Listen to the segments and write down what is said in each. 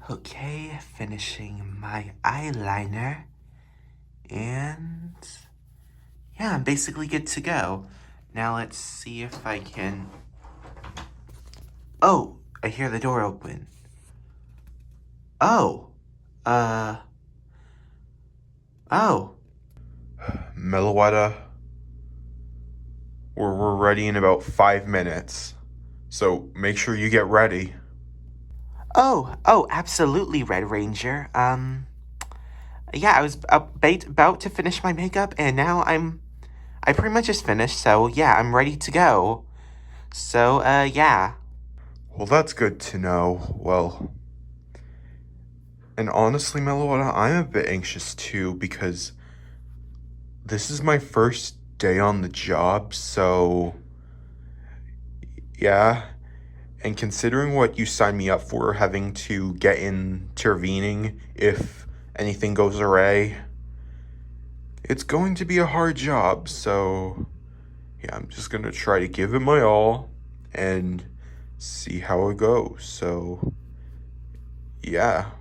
Okay, finishing my eyeliner. And yeah, I'm basically good to go. Now let's see if I can... Oh, I hear the door open. Oh, oh. Meloetta, we're ready in about 5 minutes, so make sure you get ready. Oh, absolutely, Red Ranger. Yeah, I was about to finish my makeup, and now I pretty much just finished, so yeah, I'm ready to go. So, yeah. Well, that's good to know. Well, and honestly, Meloetta, I'm a bit anxious too because this is my first day on the job, so yeah. And considering what you signed me up for, having to get intervening if anything goes awry, it's going to be a hard job, so yeah, I'm just gonna try to give it my all and see how it goes. So yeah.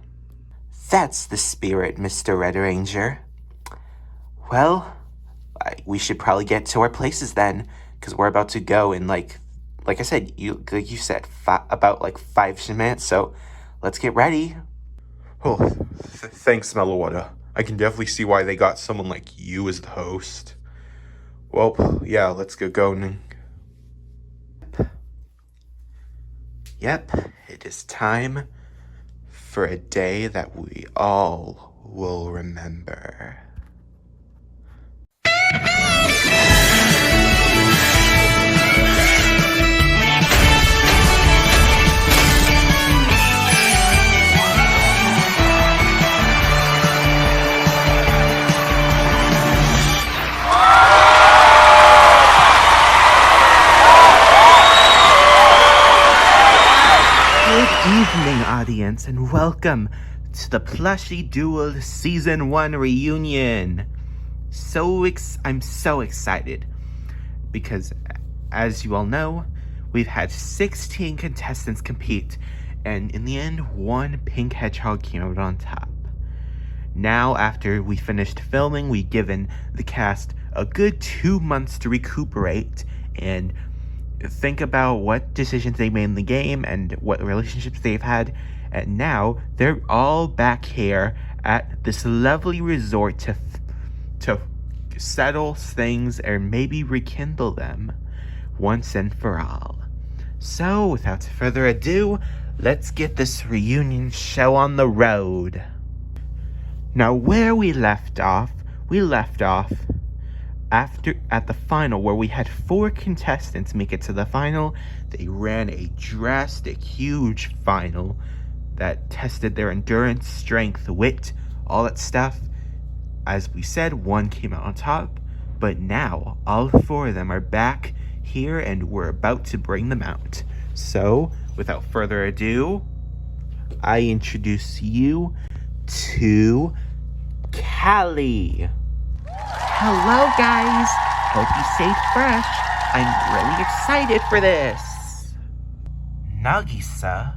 That's the spirit, Mr. Red Ranger. Well, we should probably get to our places then, because we're about to go in like I said, like you said, about like 5 minutes. So let's get ready. Oh, thanks, Meloetta. I can definitely see why they got someone like you as the host. Well, yeah, let's get going. Yep, it is time for a day that we all will remember. Evening, audience, and welcome to the Plushie Duel Season 1 reunion. I'm so excited because, as you all know, we've had 16 contestants compete, and in the end, one pink hedgehog came out on top. Now, after we finished filming, we've given the cast a good 2 months to recuperate and think about what decisions they made in the game and what relationships they've had, and now they're all back here at this lovely resort to settle things or maybe rekindle them once and for all. So, without further ado, let's get this reunion show on the road. Now, where we left off at the final, where we had 4 contestants make it to the final. They ran a drastic, huge final that tested their endurance, strength, wit, all that stuff. As we said, one came out on top, but now all 4 of them are back here and we're about to bring them out. So, without further ado, I introduce you to Callie. Hello, guys. Hope you stayed fresh. I'm really excited for this. Nagisa.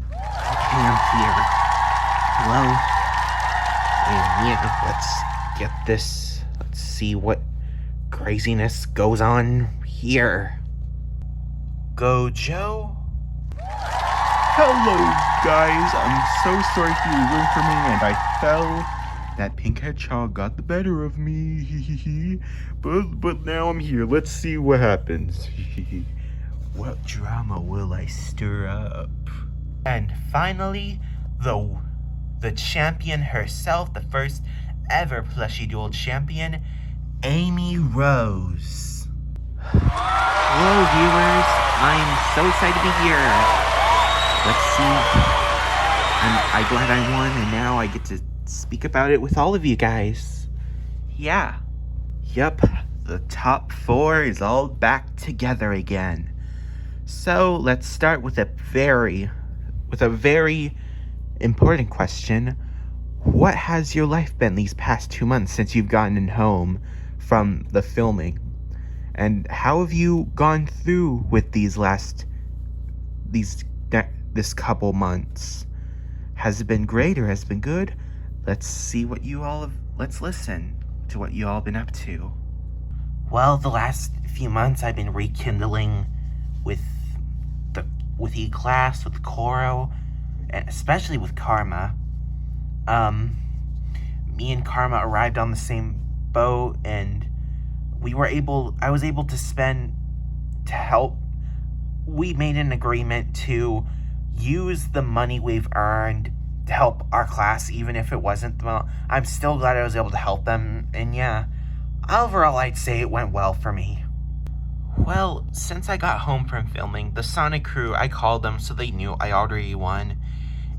Okay, I'm here. Hello. And yeah, let's get this. Let's see what craziness goes on here. Gojo? Hello, guys. I'm so sorry for your room for me, and I fell. That pink hedgehog got the better of me. but now I'm here. Let's see what happens. What drama will I stir up? And finally, the champion herself, the first ever Plushie Duel champion, Amy Rose. Hello, viewers. I'm so excited to be here. Let's see. I'm glad I won, and now I get to speak about it with all of you guys. Yeah. Yup, the top 4 is all back together again. So let's start with a very important question. What has your life been these past 2 months since you've gotten home from the filming? And how have you gone through with this couple months? Has it been great or has it been good? Let's listen to what you all been up to. Well, the last few months I've been rekindling with E-Class, with Koro, and especially with Karma. Me and Karma arrived on the same boat, and I was able to spend to help. We made an agreement to use the money we've earned to help our class, even if it wasn't well. I'm still glad I was able to help them, and yeah, overall I'd say it went well for me. Well, since I got home from filming, the Sonic crew, I called them so they knew I already won,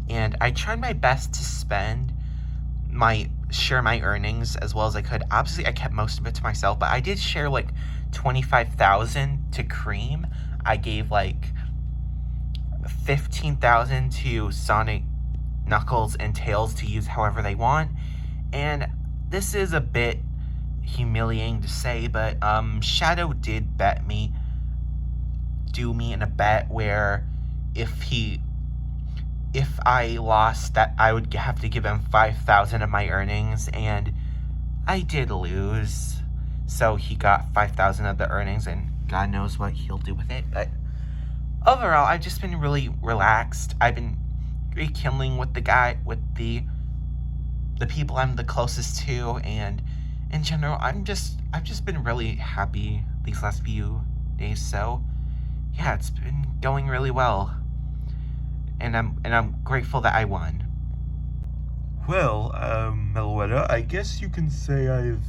and I tried my best to share my earnings as well as I could. Obviously, I kept most of it to myself, but I did share like 25,000 to Cream. I gave like 15,000 to Sonic, Knuckles, and Tails to use however they want. And this is a bit humiliating to say, but Shadow did do me in a bet where if I lost, that I would have to give him 5,000 of my earnings, and I did lose. So he got 5,000 of the earnings, and God knows what he'll do with it. But overall, I've just been really relaxed. I've been rekindling with the people I'm the closest to, and in general, I've just been really happy these last few days. So yeah, it's been going really well. And I'm grateful that I won. Well, Meloetta, I guess you can say I've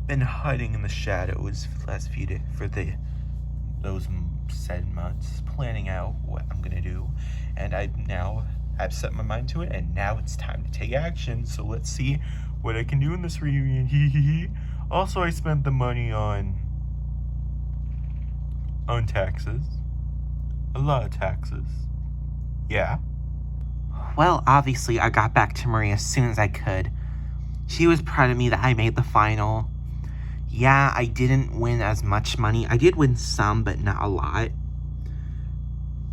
been hiding in the shadows for the last few days, those said months, planning out what I'm gonna do, and I've set my mind to it, and now it's time to take action. So let's see what I can do in this reunion. Also, I spent the money on taxes, a lot of taxes. Yeah. Well, obviously, I got back to Marie as soon as I could. She was proud of me that I made the final. Yeah, I didn't win as much money. I did win some, but not a lot.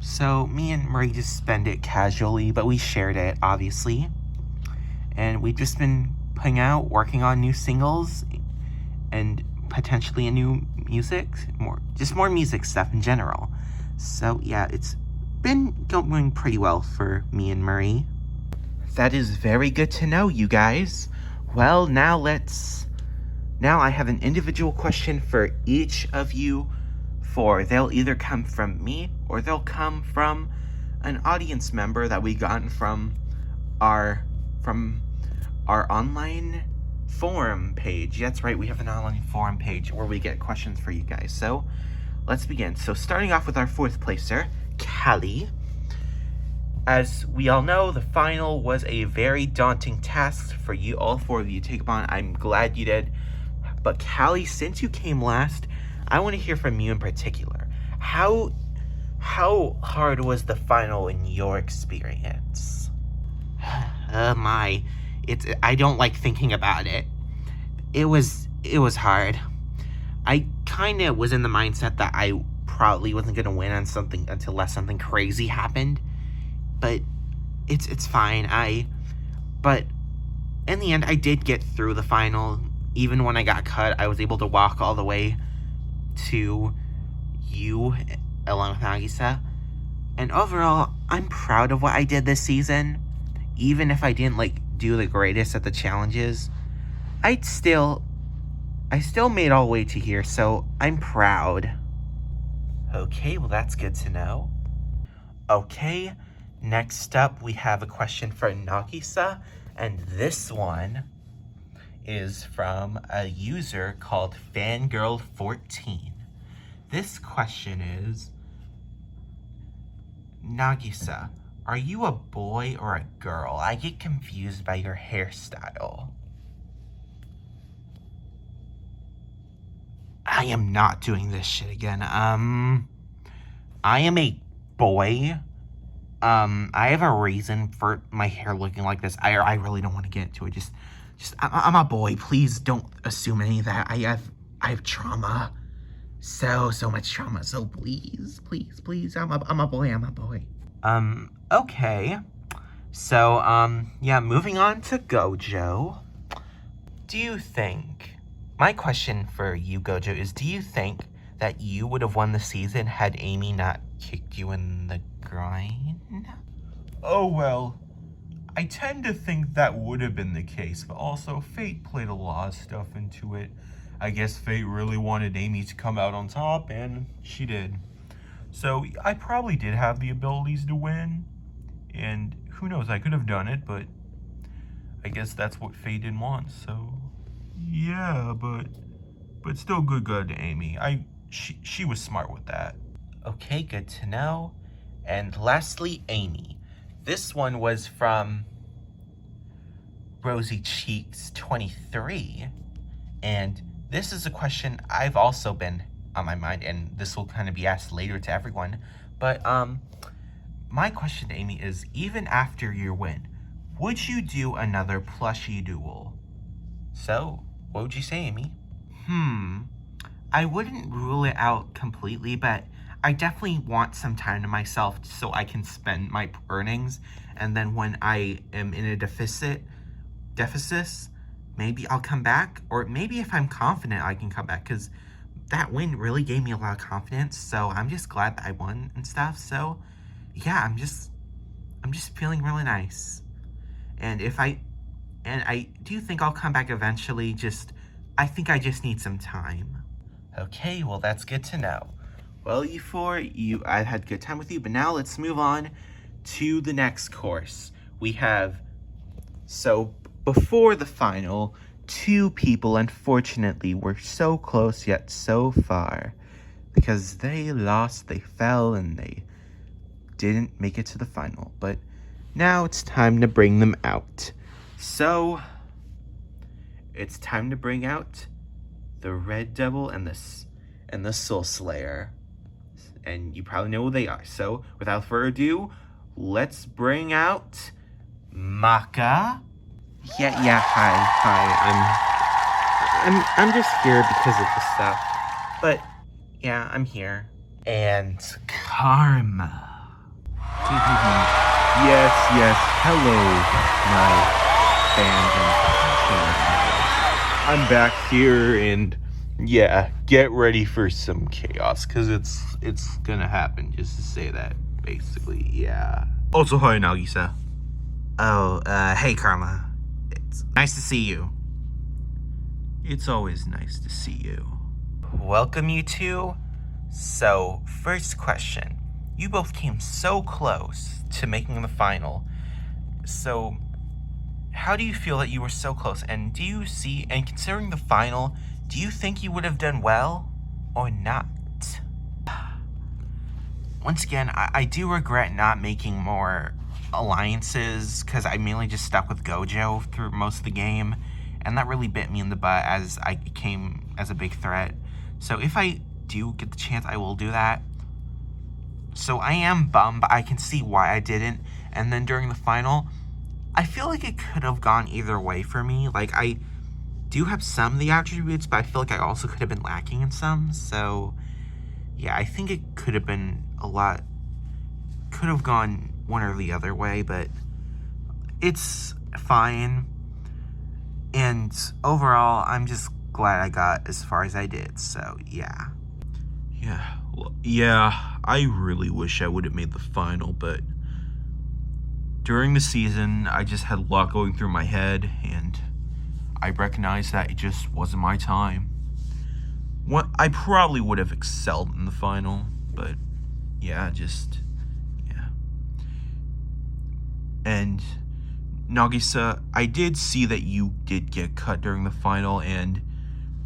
So, me and Marie just spent it casually, but we shared it, obviously. And we've just been putting out, working on new singles, and potentially a new music, more music stuff in general. So, yeah, it's been going pretty well for me and Marie. That is very good to know, you guys. Well, now I have an individual question for each of you. They'll either come from me or they'll come from an audience member that we gotten from our online forum page. That's right, we have an online forum page where we get questions for you guys. So let's begin. So starting off with our fourth placer, Callie. As we all know, the final was a very daunting task for you, all four of you, to take upon. I'm glad you did. But Callie, since you came last, I want to hear from you in particular. How hard was the final in your experience? I don't like thinking about it. It was hard. I kind of was in the mindset that I probably wasn't going to win on something unless something crazy happened. But it's fine. But in the end, I did get through the final. Even when I got cut, I was able to walk all the way to you along with Nagisa. And overall, I'm proud of what I did this season. Even if I didn't do the greatest at the challenges, I still made all the way to here, so I'm proud. Okay, well that's good to know. Okay, next up we have a question for Nagisa, and this one is from a user called Fangirl14. This question is, Nagisa, are you a boy or a girl? I get confused by your hairstyle. I am not doing this shit again. I am a boy. I have a reason for my hair looking like this. I really don't want to get into it. I'm a boy. Please don't assume any of that. I have trauma. So much trauma. So please. I'm a boy. Okay. So, yeah, moving on to Gojo. Do you think, my question for you, Gojo, is do you think that you would have won the season had Amy not kicked you in the groin? Oh, well, I tend to think that would have been the case, but also fate played a lot of stuff into it. I guess fate really wanted Amy to come out on top, and she did. So I probably did have the abilities to win, and who knows, I could have done it, but I guess that's what fate didn't want, so yeah, but still good to Amy. She was smart with that. Okay, good to know. And lastly, Amy. This one was from Rosy Cheeks 23, and this is a question I've also been on my mind, and this will kind of be asked later to everyone. But my question to Amy is, even after your win, would you do another plushie duel? So, what would you say, Amy? I wouldn't rule it out completely, but I definitely want some time to myself so I can spend my earnings, and then when I am in a deficit, maybe I'll come back, or maybe if I'm confident I can come back, because that win really gave me a lot of confidence, so I'm just glad that I won and stuff. So yeah, I'm just feeling really nice. And I do think I'll come back eventually, I think I just need some time. Okay, well, that's good to know. Well, you four, I've had a good time with you, but now let's move on to the next course. We have, so before the final, two people, unfortunately, were so close yet so far, because they lost, they fell, and they didn't make it to the final. But now it's time to bring them out. So, it's time to bring out the Red Devil and the Soul Slayer. And you probably know who they are. So, without further ado, let's bring out Maka. Yeah, hi. I'm just here because of the stuff. But yeah, I'm here. And Karma. Yes, hello, my fans and I'm back here, and yeah, get ready for some chaos, because it's gonna happen, just to say that, basically, yeah. Also, hi, Nagisa. Oh, hey, Karma. It's nice to see you. It's always nice to see you. Welcome, you two. So, first question. You both came so close to making the final. So, how do you feel that you were so close? And do you see, and considering the final, do you think you would have done well or not? Once again, I do regret not making more alliances, because I mainly just stuck with Gojo through most of the game, and that really bit me in the butt as I came as a big threat. So if I do get the chance, I will do that. So I am bummed, but I can see why I didn't. And then during the final, I feel like it could have gone either way for me. Like, I do have some of the attributes, but I feel like I also could have been lacking in some. So yeah, I think it could have been could have gone one or the other way, but it's fine. And overall, I'm just glad I got as far as I did, so yeah. Yeah, I really wish I would have made the final, but during the season, I just had a lot going through my head, and I recognized that it just wasn't my time. I probably would have excelled in the final, but yeah. And Nagisa, I did see that you did get cut during the final, and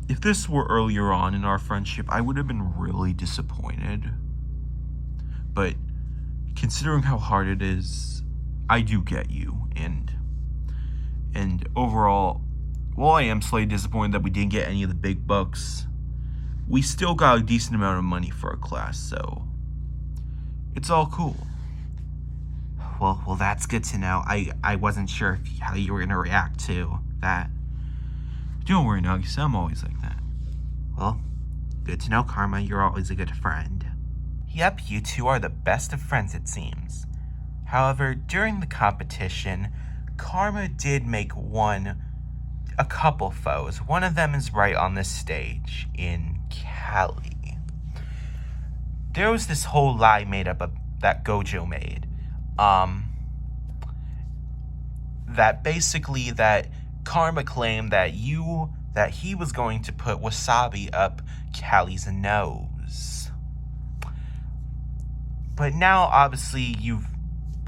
if this were earlier on in our friendship, I would have been really disappointed. But considering how hard it is, I do get you, and overall, while I am slightly disappointed that we didn't get any of the big bucks, we still got a decent amount of money for our class, so it's all cool. Well, that's good to know. I wasn't sure how you were gonna react to that. Don't worry, Nagisa, I'm always like that. Well, good to know, Karma. You're always a good friend. Yep, you two are the best of friends, it seems. However, during the competition, Karma did make a couple foes. One of them is right on this stage in Cali. There was this whole lie made up of, that Gojo made. That basically that Karma claimed that he was going to put wasabi up Cali's nose. But now obviously you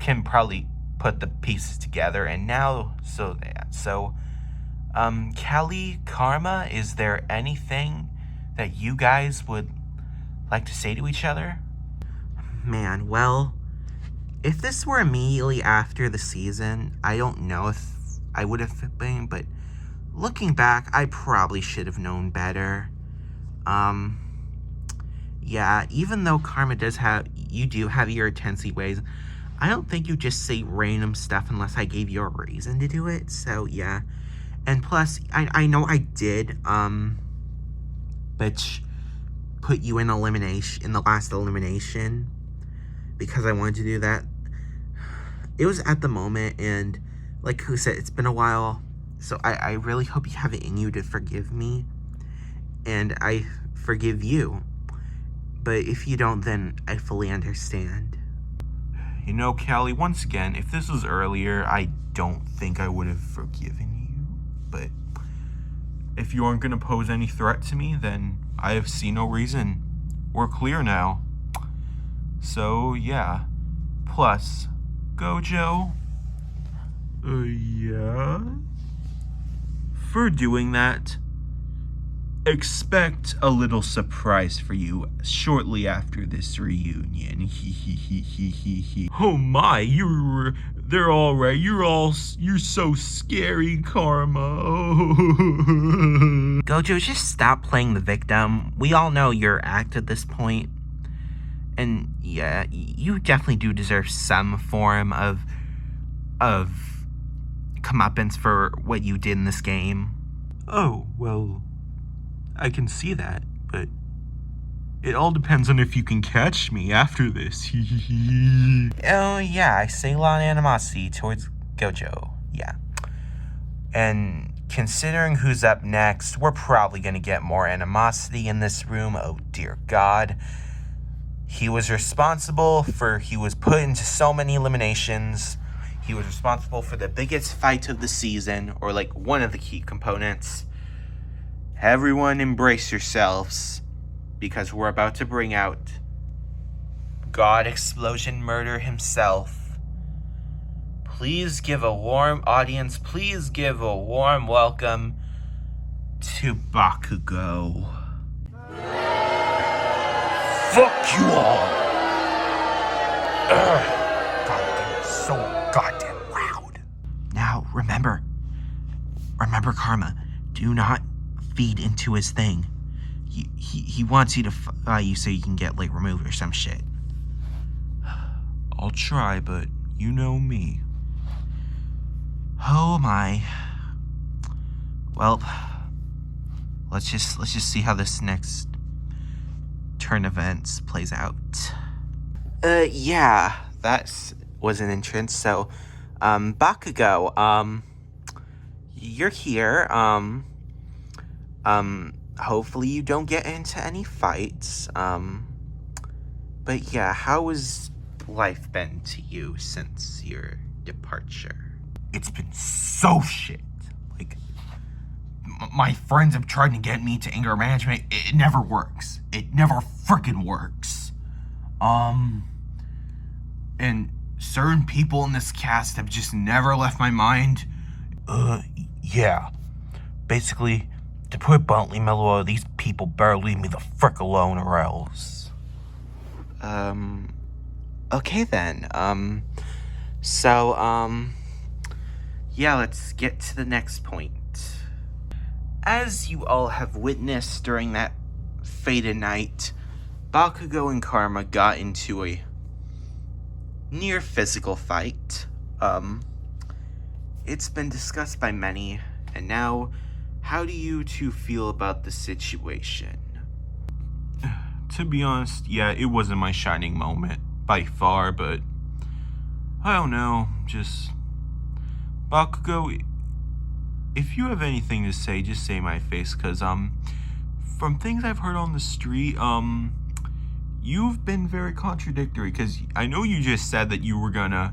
can probably put the pieces together, and now so Cali, Karma, is there anything that you guys would like to say to each other? Man, well, if this were immediately after the season, I don't know if I would have been, but looking back, I probably should have known better. Yeah, even though Karma you do have your intensity ways, I don't think you just say random stuff unless I gave you a reason to do it, so yeah. And plus, I know I did, but put you in the last elimination, because I wanted to do that. It was at the moment, and like who said, it's been a while, so I really hope you have it in you to forgive me, and I forgive you. But if you don't, then I fully understand. You know, Callie, once again, if this was earlier, I don't think I would have forgiven you. But if you aren't going to pose any threat to me, then I see no reason. We're clear now. So, yeah. Plus, Gojo? Yeah? For doing that, expect a little surprise for you shortly after this reunion. Oh my, they're all right. You're so scary, Karma. Gojo, just stop playing the victim. We all know your act at this point. And yeah, you definitely do deserve some form of comeuppance for what you did in this game. Oh, well, I can see that, but it all depends on if you can catch me after this. Oh, yeah, I say a lot of animosity towards Gojo, yeah. And considering who's up next, we're probably going to get more animosity in this room. Oh, dear God. He was put into so many eliminations. He was responsible for the biggest fight of the season, or like one of the key components. Everyone embrace yourselves, because we're about to bring out God Explosion Murder himself. Please give a warm welcome to Bakugo. Fuck you all! Goddamn, so goddamn loud. Now, remember, Karma, do not feed into his thing. He wants you to fight you so you can get, like, removed or some shit. I'll try, but you know me. Oh my. Well, let's just see how this next turn events plays out. Yeah, that was an entrance. So, Bakugo, you're here. Hopefully you don't get into any fights. But yeah, how has life been to you since your departure? It's been so shit. Like, my friends have tried to get me to anger management. It never works. It never freaking works. And certain people in this cast have just never left my mind. Yeah. Basically, to put it bluntly, Mellow, these people better leave me the frick alone or else. Okay then. Yeah, let's get to the next point. As you all have witnessed during that fated night, Bakugo and Karma got into a near physical fight. It's been discussed by many, and now, how do you two feel about the situation? To be honest, yeah, it wasn't my shining moment by far, but I don't know, just... Bakugo, if you have anything to say, just say my face, because, from things I've heard on the street, you've been very contradictory, because I know you just said that you were gonna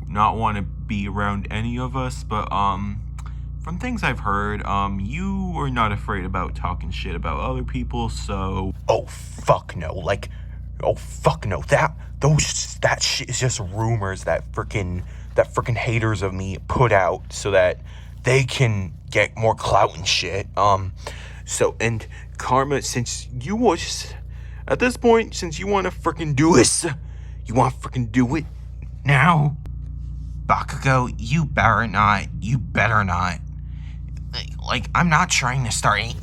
not want to be around any of us, but, from things I've heard, you are not afraid about talking shit about other people, so... Oh, fuck no. Like, oh, fuck no. That shit is just rumors that frickin' haters of me put out so that they can get more clout and shit. So, and Karma, since you was, at this point, since you want to frickin' do this, you want to frickin' do it now? Bakugo, you better not. Like, I'm not trying to start any...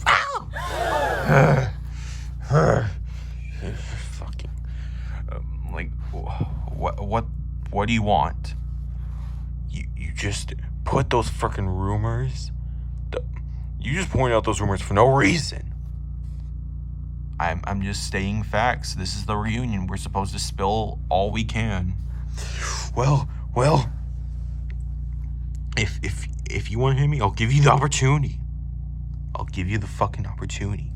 Fucking... like, what do you want? You just put those frickin' rumors... You just point out those rumors for no reason. I'm just stating facts. This is the reunion. We're supposed to spill all we can. Well... If you want to hear me, I'll give you the opportunity. I'll give you the fucking opportunity.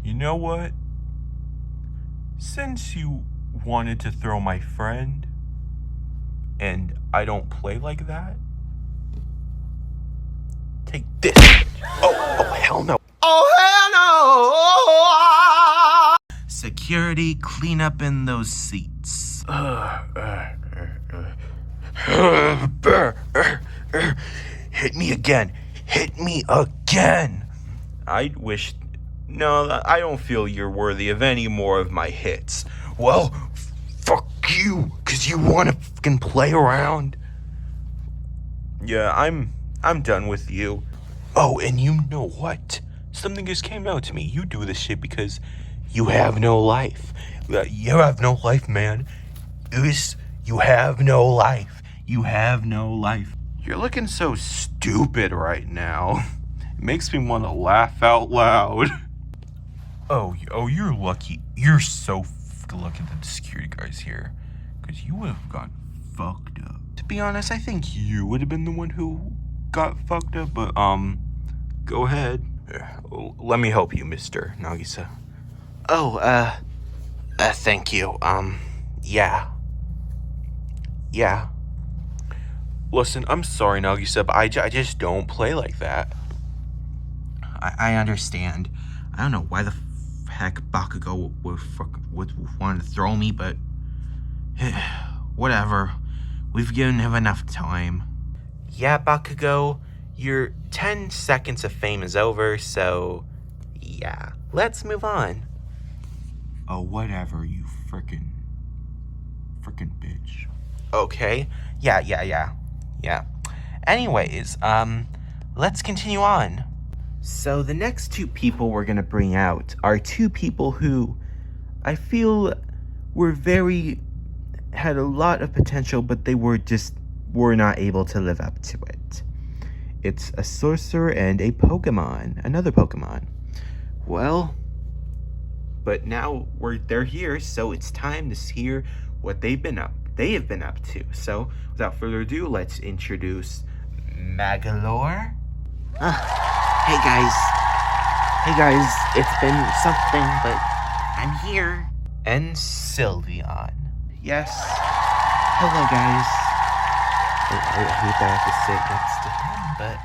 You know what? Since you wanted to throw my friend, and I don't play like that, take this. Oh, hell no. Oh, hell no! Security, clean up in those seats. Hit me again. I wish... No, I don't feel you're worthy of any more of my hits. Well, fuck you, cause you wanna fucking play around. Yeah, I'm done with you. Oh, and you know what? Something just came out to me. You do this shit because you have no life. You have no life, man. You have no life. You have no life. You're looking so stupid right now. It makes me want to laugh out loud. Oh, you're lucky. You're so lucky that the security guy's here. Because you would have gotten fucked up. To be honest, I think you would have been the one who got fucked up, but, go ahead. Let me help you, Mr. Nagisa. Oh, thank you. Yeah. Listen, I'm sorry, Nagisa, but I just don't play like that. I understand. I don't know why the heck Bakugo would want to throw me, but whatever. We've given him enough time. Yeah, Bakugo, your 10 seconds of fame is over, so yeah, let's move on. Oh, whatever, you frickin' bitch. Okay. Yeah. Anyways, let's continue on. So the next two people we're gonna bring out are two people who I feel had a lot of potential, but they were not able to live up to it. It's a sorcerer and a Pokemon, another Pokemon. Well, but now they're here, so it's time to hear what they have been up to. So without further ado, let's introduce Magalore. Hey guys, it's been something, but I'm here. And Sylveon. Yes. Hello, guys. I hate that I have to sit next to him, but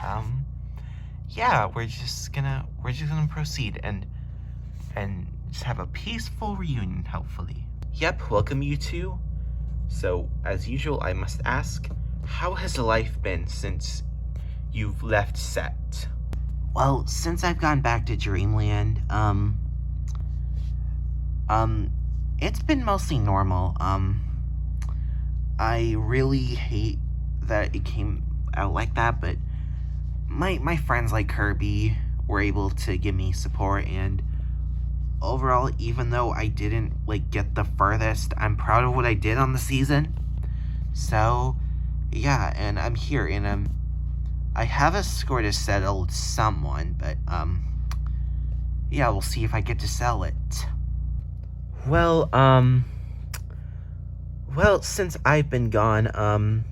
yeah, we're just gonna proceed and just have a peaceful reunion, hopefully. Yep, welcome you two. So, as usual, I must ask, how has life been since you've left set? Well, since I've gone back to Dreamland, it's been mostly normal. I really hate that it came out like that, but my friends like Kirby were able to give me support, and overall, even though I didn't get the furthest, I'm proud of what I did on the season. So yeah, and I'm here, and I have a score to settle someone, but yeah, we'll see if I get to sell it. Well, since I've been gone,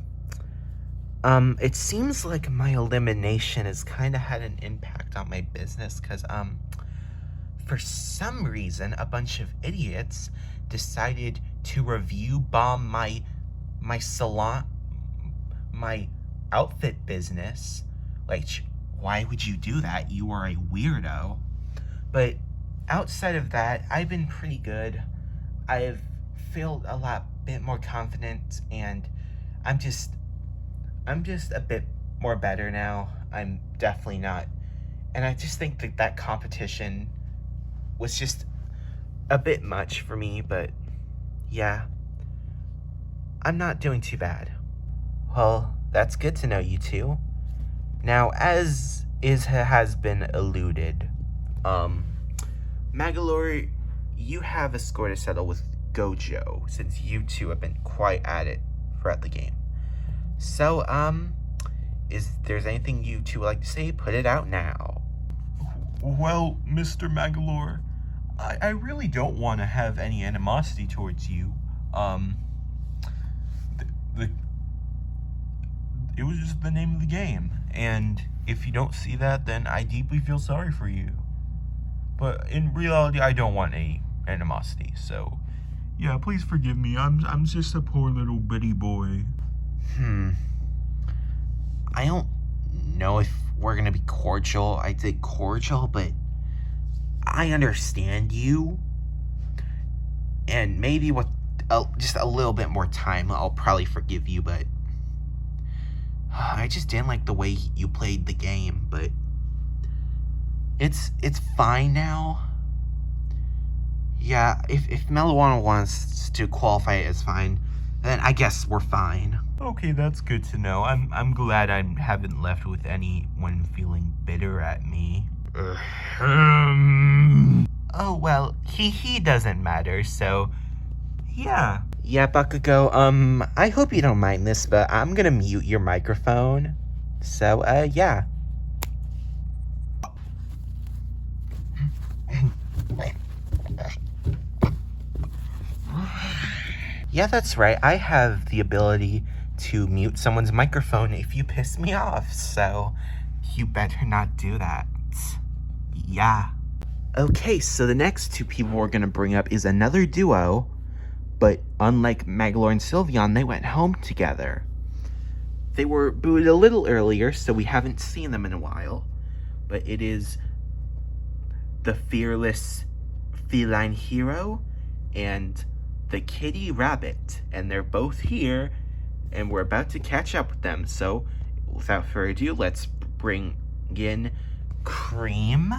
it seems like my elimination has kind of had an impact on my business, because, for some reason, a bunch of idiots decided to review bomb my salon, my outfit business. Like, why would you do that? You are a weirdo. But outside of that, I've been pretty good. I've felt a bit more confident, and I'm just a bit more better now. I'm definitely not. And I just think that competition was just a bit much for me, but yeah, I'm not doing too bad. Well, that's good to know, you two. Now, as has been alluded, Magalore, you have a score to settle with Gojo, since you two have been quite at it throughout the game. So, is there's anything you two would like to say, put it out now. Well, Mr. Magalore, I really don't want to have any animosity towards you. It was just the name of the game, and if you don't see that, then I deeply feel sorry for you. But in reality, I don't want any animosity, so yeah, please forgive me. I'm just a poor little bitty boy. I don't know if we're gonna be cordial. I did cordial, but I understand you. And maybe with just a little bit more time, I'll probably forgive you, but I just didn't like the way you played the game, but it's fine now. Yeah, if Melowana wants to qualify it as fine, then I guess we're fine. Okay, that's good to know. I'm glad I haven't left with anyone feeling bitter at me. Oh, well, he doesn't matter, so yeah. Yeah, Bakugo, I hope you don't mind this, but I'm gonna mute your microphone. So, yeah. Yeah, that's right. I have the ability to mute someone's microphone if you piss me off, so you better not do that. Yeah. Okay, so the next two people we're gonna bring up is another duo, but unlike Magalore and Sylveon, they went home together. They were booted a little earlier, so we haven't seen them in a while, but it is the fearless feline hero and the kitty rabbit, and they're both here, and we're about to catch up with them. So without further ado, let's bring in Cream.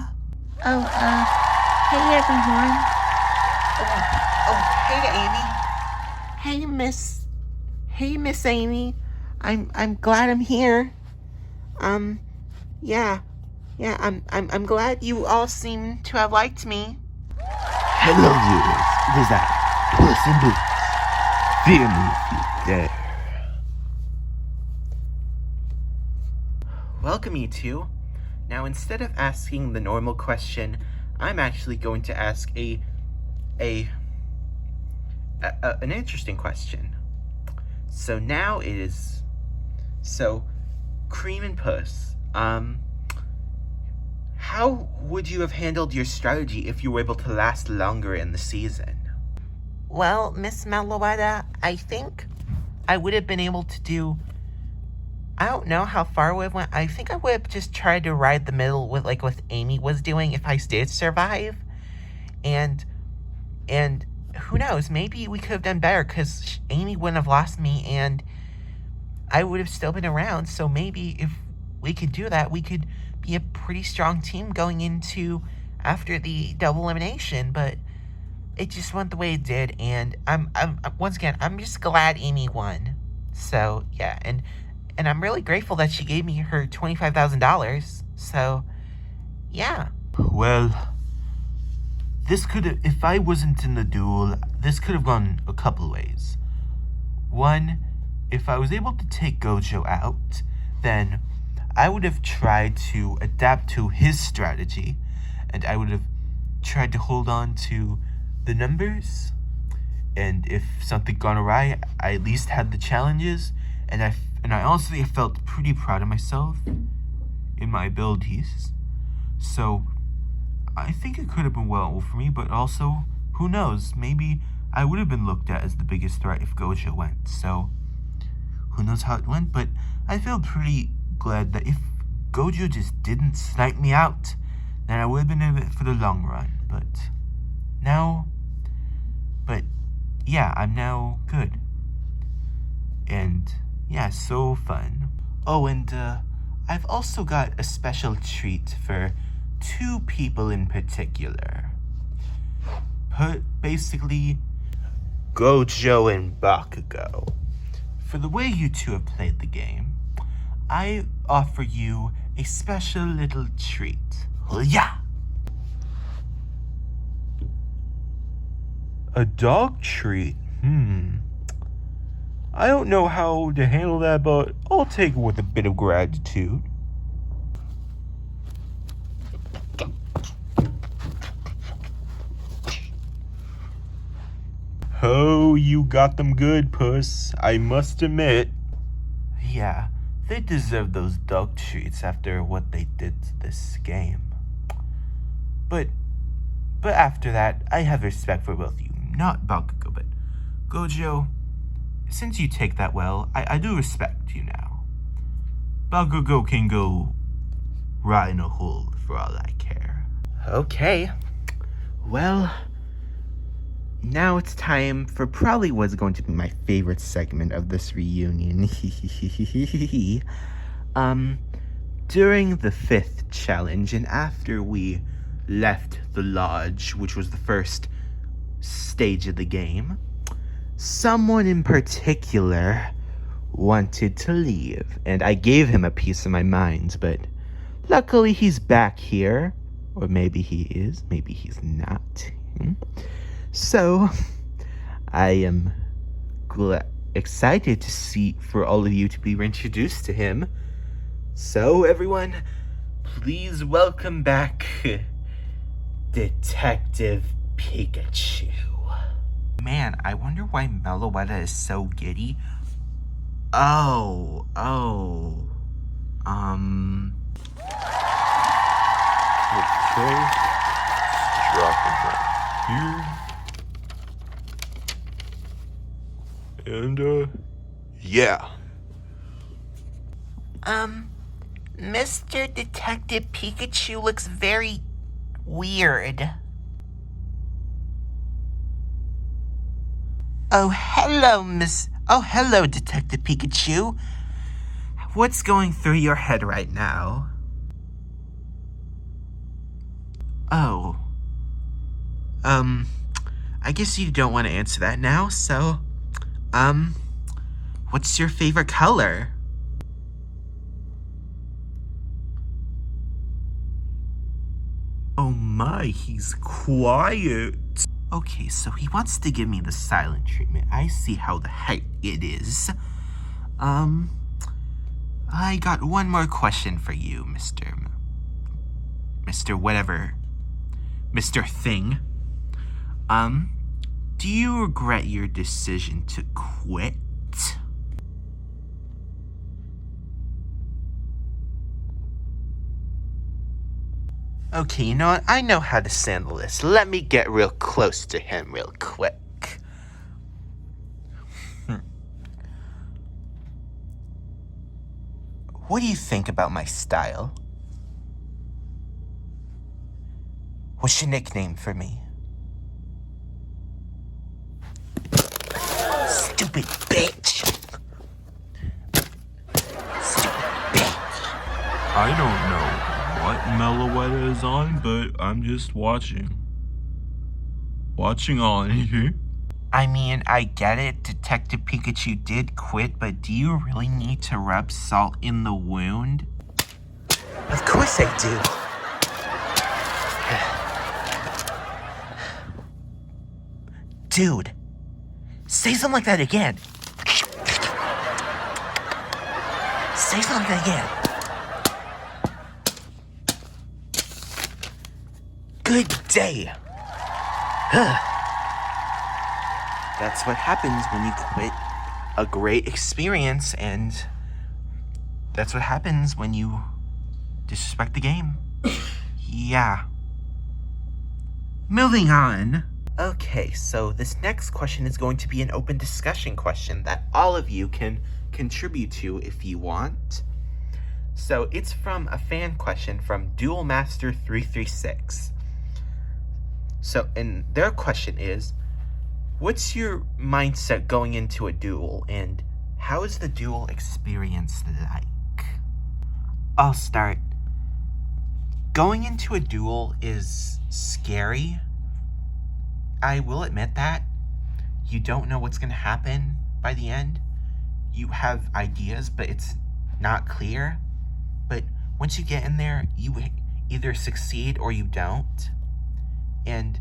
Hey everyone. Hey, Amy. Hey, Miss Amy. I'm glad I'm here. Yeah, I'm glad you all seem to have liked me. Hello, viewers. It is I, Puss in Boots. Fear me if you dare. Welcome, you two. Now, instead of asking the normal question, I'm actually going to ask an interesting question. So now it is... So, Cream and Puss, how would you have handled your strategy if you were able to last longer in the season? Well, Miss Magalore, I think I would have been able to do... I don't know how far I would have went. I think I would have just tried to ride the middle with like what Amy was doing if I did survive. And who knows, maybe we could have done better because Amy wouldn't have lost me and I would have still been around. So maybe if we could do that, we could be a pretty strong team going into after the double elimination. But it just went the way it did. And I'm once again, I'm just glad Amy won. So yeah, and I'm really grateful that she gave me her $25,000. So, yeah. Well, this could have, if I wasn't in the duel, this could have gone a couple ways. One, if I was able to take Gojo out, then I would have tried to adapt to his strategy, and I would have tried to hold on to the numbers. And if something gone awry, I at least had the challenges. And I honestly felt pretty proud of myself in my abilities. So I think it could have been well for me, but also, who knows? Maybe I would have been looked at as the biggest threat if Gojo went. So who knows how it went, but I feel pretty glad that if Gojo just didn't snipe me out, then I would have been in it for the long run. Yeah, I'm now good. And yeah, so fun. Oh, and I've also got a special treat for two people in particular. Basically, Gojo and Bakugo. For the way you two have played the game, I offer you a special little treat. Yeah! A dog treat? I don't know how to handle that, but I'll take it with a bit of gratitude. Oh, you got them good, puss. I must admit. Yeah, they deserve those dog treats after what they did to this game. But after that, I have respect for both of you. Not Bakugo, but Gojo. Since you take that well, I do respect you now. Bakugo can go rot in a hole for all I care. Okay. Well, now it's time for probably what's going to be my favorite segment of this reunion. During the 5th challenge, and after we left the lodge, which was the first stage of the game, someone in particular wanted to leave, and I gave him a piece of my mind, but luckily he's back here. Or maybe he is, maybe he's not. So, I am excited to see for all of you to be reintroduced to him. So, everyone, please welcome back Detective Pikachu. Man, I wonder why Meloetta is so giddy. Okay. Dropping right here. And, yeah. Mr. Detective Pikachu looks very weird. Oh, hello, Detective Pikachu. What's going through your head right now? Oh. I guess you don't want to answer that now, so, what's your favorite color? Oh my, he's quiet. Okay, so he wants to give me the silent treatment. I see how the heck it is. I got one more question for you, Mr. Whatever. Mr. Thing. Do you regret your decision to quit? Okay, you know what? I know how to handle this. Let me get real close to him real quick. What do you think about my style? What's your nickname for me? Stupid bitch! Stupid bitch! I don't know what Meloetta is on, but I'm just watching. Watching on. I mean, I get it, Detective Pikachu did quit, but do you really need to rub salt in the wound? Of course I do. Dude, say something like that again. Say something like that again. good day. That's what happens when you quit a great experience, and that's what happens when you disrespect the game. Yeah. Moving on. Okay, so this next question is going to be an open discussion question that all of you can contribute to if you want. So it's from a fan question from Duel Master 336. So, and their question is, what's your mindset going into a duel, and how is the duel experience like? I'll start. Going into a duel is scary. I will admit that. You don't know what's going to happen by the end. You have ideas, but it's not clear. But once you get in there, you either succeed or you don't. And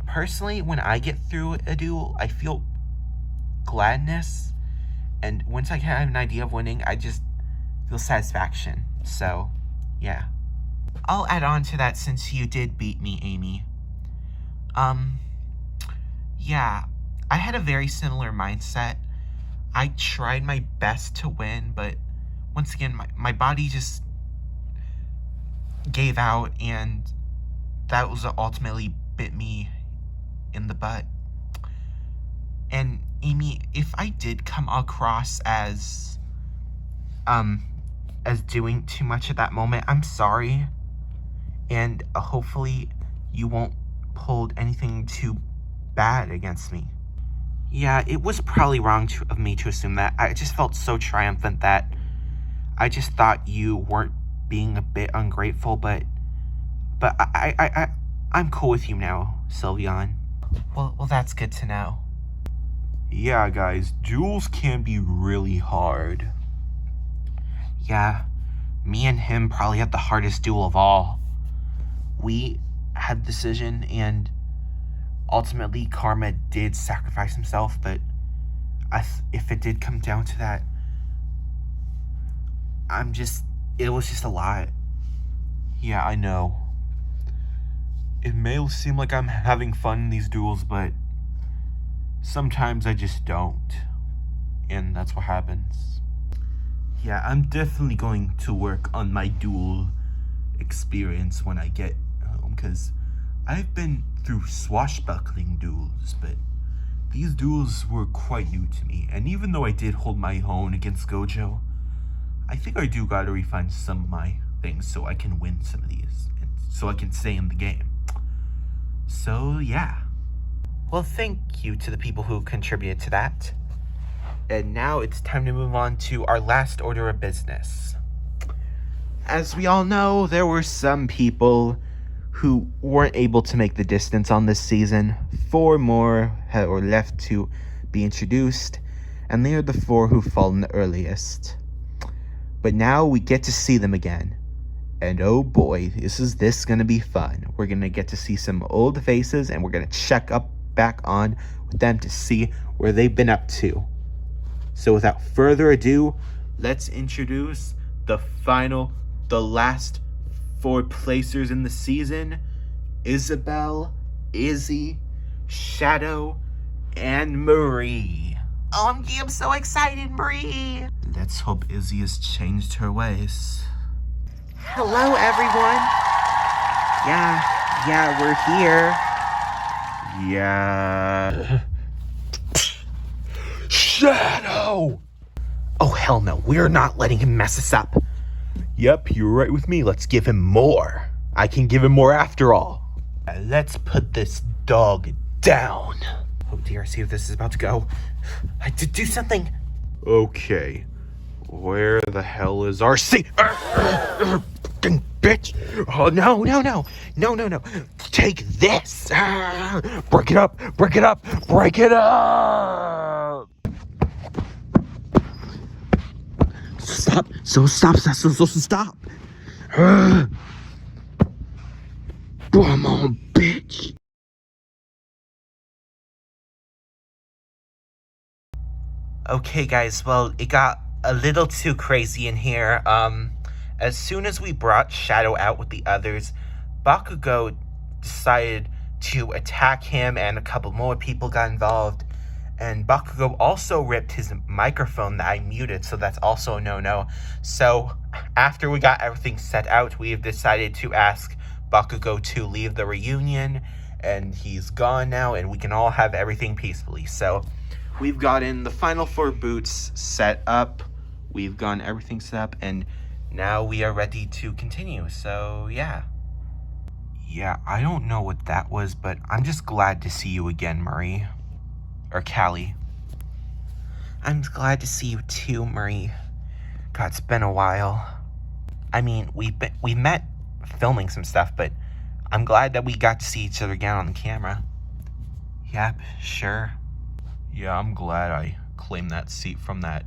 personally, when I get through a duel, I feel gladness. And once I have an idea of winning, I just feel satisfaction. So, yeah. I'll add on to that since you did beat me, Amy. Yeah, I had a very similar mindset. I tried my best to win, but once again, my body just gave out, and that was ultimately bit me in the butt. And Amy, if I did come across as doing too much at that moment, I'm sorry. And hopefully you won't hold anything too bad against me. Yeah, it was probably wrong of me to assume that. I just felt so triumphant that I just thought you weren't being a bit ungrateful, but I'm cool with you now, Sylveon. Well, that's good to know. Yeah, guys, duels can be really hard. Yeah, me and him probably had the hardest duel of all. We had the decision, and ultimately Karma did sacrifice himself, but if it did come down to that, it was just a lot. Yeah, I know. It may seem like I'm having fun in these duels, but sometimes I just don't. And that's what happens. Yeah, I'm definitely going to work on my duel experience when I get home, because I've been through swashbuckling duels, but these duels were quite new to me. And even though I did hold my own against Gojo, I think I do gotta refine some of my things so I can win some of these, and so I can stay in the game. So, yeah. Well, thank you to the people who contributed to that. And now it's time to move on to our last order of business. As we all know, there were some people who weren't able to make the distance on this season. 4 more were left to be introduced, and they are the 4 who fallen the earliest. But now we get to see them again. And oh boy, is this gonna be fun. We're gonna get to see some old faces, and we're gonna check back on with them to see where they've been up to. So without further ado, let's introduce the last 4 placers in the season: Isabel, Izzy, Shadow, and Marie. OMG, I'm so excited, Marie! Let's hope Izzy has changed her ways. Hello, everyone. Yeah, we're here. Yeah. Shadow! Oh, hell no. We're not letting him mess us up. Yep, you're right with me. Let's give him more. I can give him more after all. Let's put this dog down. Oh dear, see if this is about to go. I did do something. Okay. Where the hell is our fucking bitch? Oh, no. Take this. Break it up. Break it up. Break it up. Stop. Stop. Come on, bitch. Okay, guys, well, it got a little too crazy in here. As soon as we brought Shadow out with the others, Bakugo decided to attack him, and a couple more people got involved. And Bakugo also ripped his microphone that I muted, so that's also a no-no. So after we got everything set out, we have decided to ask Bakugo to leave the reunion, and he's gone now, and we can all have everything peacefully. So we've gotten the final 4 boots set up, we've gotten everything set up, and now we are ready to continue. So yeah, I don't know what that was, but I'm just glad to see you again, Marie. Or Callie. I'm glad to see you too, Marie. God, it's been a while. I mean, we met filming some stuff, but I'm glad that we got to see each other again on the camera. Yep, sure. Yeah, I'm glad I claimed that seat from that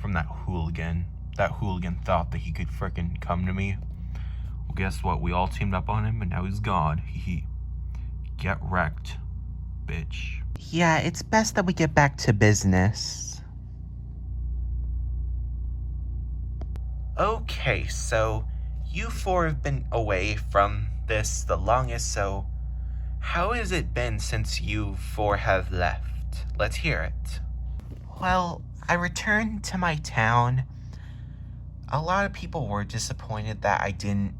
hooligan. That hooligan thought that he could frickin' come to me. Well, guess what? We all teamed up on him, and now he's gone. He get wrecked, bitch. Yeah, it's best that we get back to business. Okay, so you 4 have been away from this the longest, so how has it been since you 4 have left? Let's hear it. Well, I returned to my town. A lot of people were disappointed that I didn't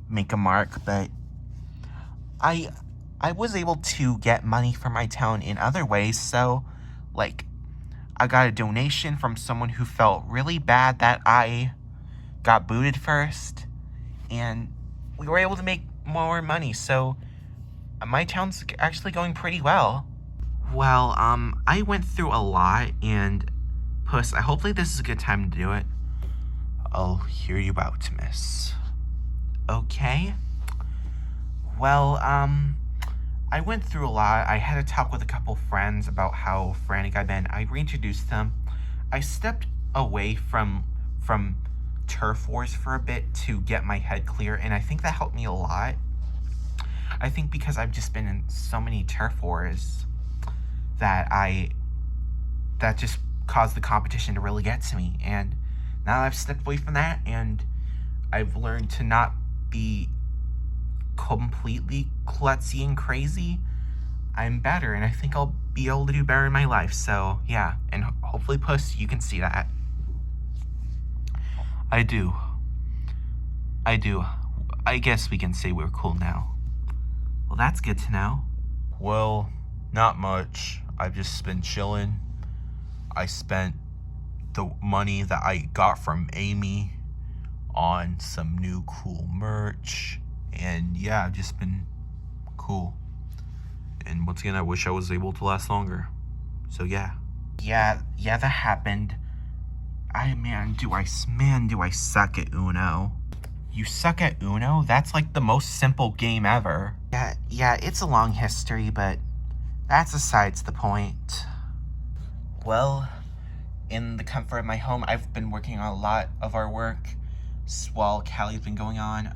make a mark, but I was able to get money from my town in other ways. So, like, I got a donation from someone who felt really bad that I got booted first, and we were able to make more money. So my town's actually going pretty well. Well, I went through a lot, and Puss, hopefully this is a good time to do it. I'll hear you out, miss. Okay. Well, I went through a lot. I had a talk with a couple friends about how frantic I've been. I reintroduced them. I stepped away from turf wars for a bit to get my head clear, and I think that helped me a lot. I think because I've just been in so many turf wars that just caused the competition to really get to me. And now I've stepped away from that, and I've learned to not be completely klutzy and crazy. I'm better, and I think I'll be able to do better in my life. So yeah, and hopefully, Puss, you can see that. I do. I guess we can say we're cool now. Well, that's good to know. Well, not much. I've just been chilling. I spent the money that I got from Amy on some new cool merch. And yeah, I've just been cool. And once again, I wish I was able to last longer. So yeah. Yeah, that happened. Man, do I suck at Uno. You suck at Uno? That's like the most simple game ever. Yeah, it's a long history, but that's besides the point. Well, in the comfort of my home, I've been working on a lot of our work while Callie's been going on.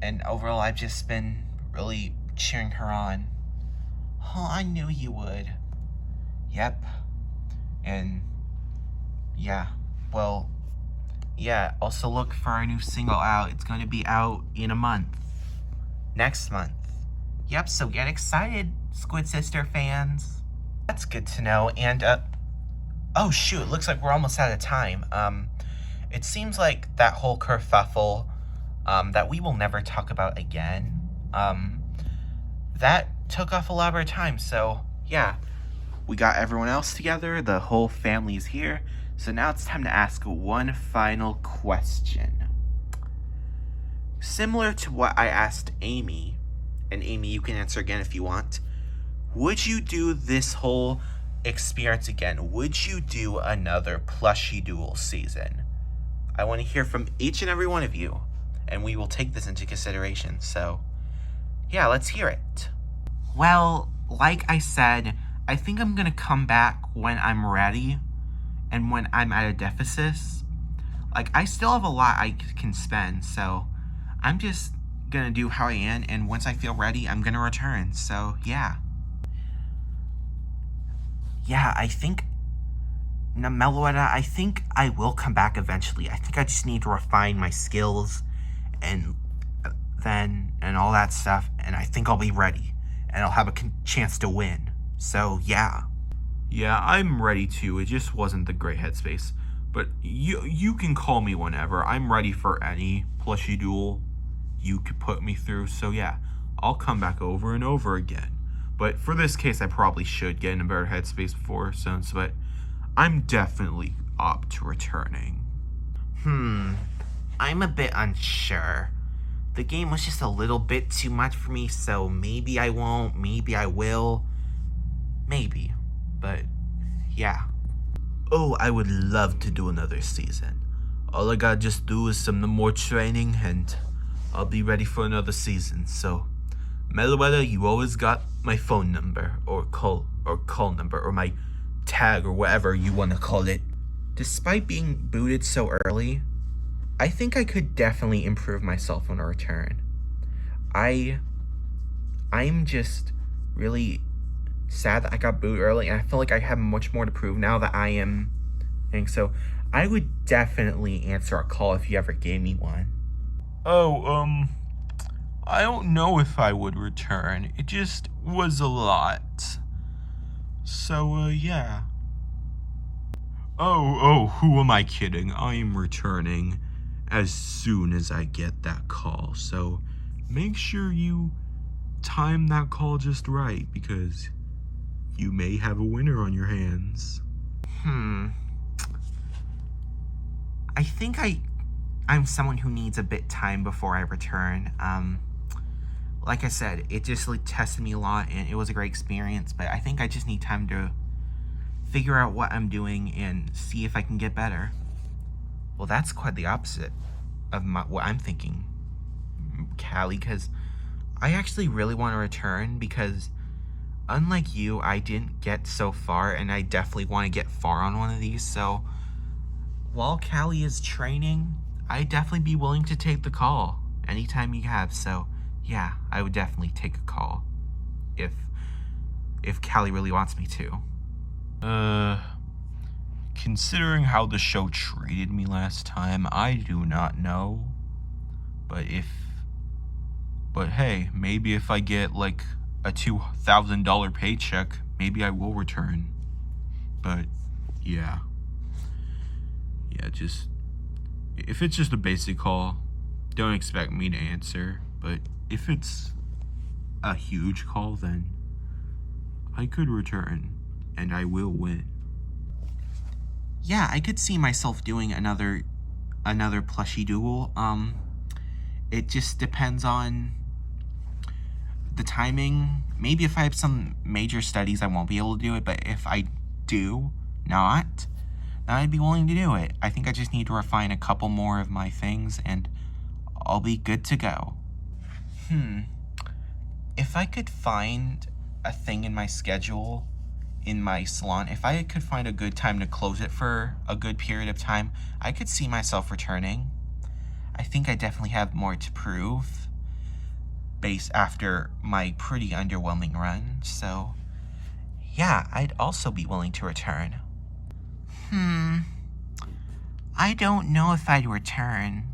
And overall, I've just been really cheering her on. Oh, I knew you would. Yep. And yeah, well, yeah, also look for our new single out. It's going to be out in a month. Next month. Yep, so get excited, Squid Sister fans. That's good to know. And, oh shoot, it looks like we're almost out of time. It seems like that whole kerfuffle, that we will never talk about again, that took off a lot of our time. So, yeah, we got everyone else together. The whole family's here. So now it's time to ask one final question. Similar to what I asked Amy, and Amy, you can answer again if you want. Would you do this whole experience again? Would you do another Plushie Duel season? I want to hear from each and every one of you, and we will take this into consideration. So, yeah, let's hear it. Well, like I said, I think I'm going to come back when I'm ready and when I'm at a deficit. Like, I still have a lot I can spend, so I'm just going to do how I am, and once I feel ready, I'm going to return. So, yeah. Yeah, I think Now, Meloetta, I think I will come back eventually. I think I just need to refine my skills and and all that stuff, and I think I'll be ready, and I'll have a chance to win. So, yeah. Yeah, I'm ready too. It just wasn't the great headspace. But you can call me whenever. I'm ready for any plushie duel you could put me through. So yeah, I'll come back over and over again. But for this case, I probably should get in a better headspace before since, but I'm definitely up to returning. I'm a bit unsure. The game was just a little bit too much for me, so maybe I won't, maybe I will. Maybe. But, yeah. Oh, I would love to do another season. All I gotta just do is some more training and I'll be ready for another season. So, Meloetta, you always got my phone number or call number or my tag or whatever you want to call it. Despite being booted so early, I think I could definitely improve myself on a return. I'm just really sad that I got booed early, and I feel like I have much more to prove now that I am. And so I would definitely answer a call if you ever gave me one. Oh, I don't know if I would return. It just was a lot. So, yeah. Oh, who am I kidding? I am returning as soon as I get that call. So, make sure you time that call just right, because you may have a winner on your hands. I think I'm someone who needs a bit time before I return. Like I said, it just tested me a lot and it was a great experience, but I think I just need time to figure out what I'm doing and see if I can get better. Well, that's quite the opposite of what I'm thinking, Callie, because I actually really want to return because unlike you, I didn't get so far and I definitely want to get far on one of these. So while Callie is training, I'd definitely be willing to take the call anytime you have. So yeah, I would definitely take a call if Callie really wants me to. Considering how the show treated me last time, I do not know. But hey, maybe if I get like a $2,000 paycheck, maybe I will return. But yeah, just if it's just a basic call, don't expect me to answer. But if it's a huge call, then I could return and I will win. Yeah, I could see myself doing another plushie duel. It just depends on the timing. Maybe if I have some major studies, I won't be able to do it. But if I do not, then I'd be willing to do it. I think I just need to refine a couple more of my things, and I'll be good to go. If I could find a thing in my schedule, in my salon, if I could find a good time to close it for a good period of time, I could see myself returning. I think I definitely have more to prove based after my pretty underwhelming run. So yeah, I'd also be willing to return. I don't know if I'd return.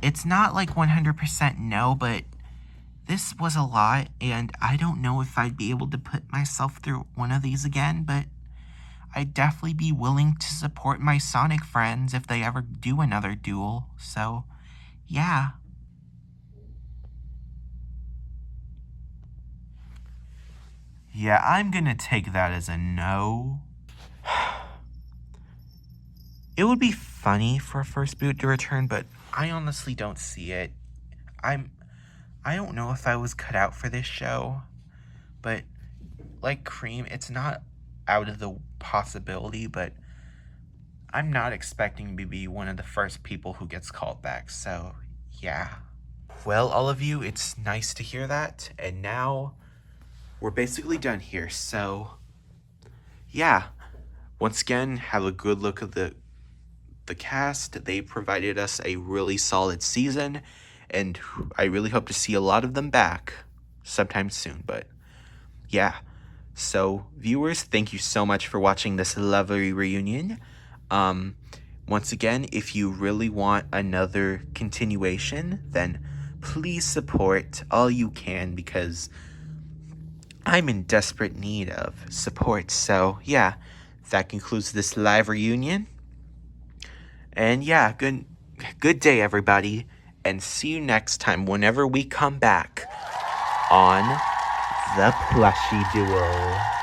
It's not like 100% no, but this was a lot, and I don't know if I'd be able to put myself through one of these again, but I'd definitely be willing to support my Sonic friends if they ever do another duel, so yeah. Yeah, I'm gonna take that as a no. It would be funny for a first boot to return, but I honestly don't see it. I don't know if I was cut out for this show, but like Cream, it's not out of the possibility, but I'm not expecting to be one of the first people who gets called back, so yeah. Well, all of you, it's nice to hear that, and now we're basically done here, so yeah. Once again, have a good look at the cast. They provided us a really solid season, and I really hope to see a lot of them back sometime soon. But yeah, So, viewers, thank you so much for watching this lovely reunion. Once again, if you really want another continuation, then please support all you can, because I'm in desperate need of support. So, yeah, that concludes this live reunion. And yeah, good day, everybody, and see you next time whenever we come back on the Plushie Duel.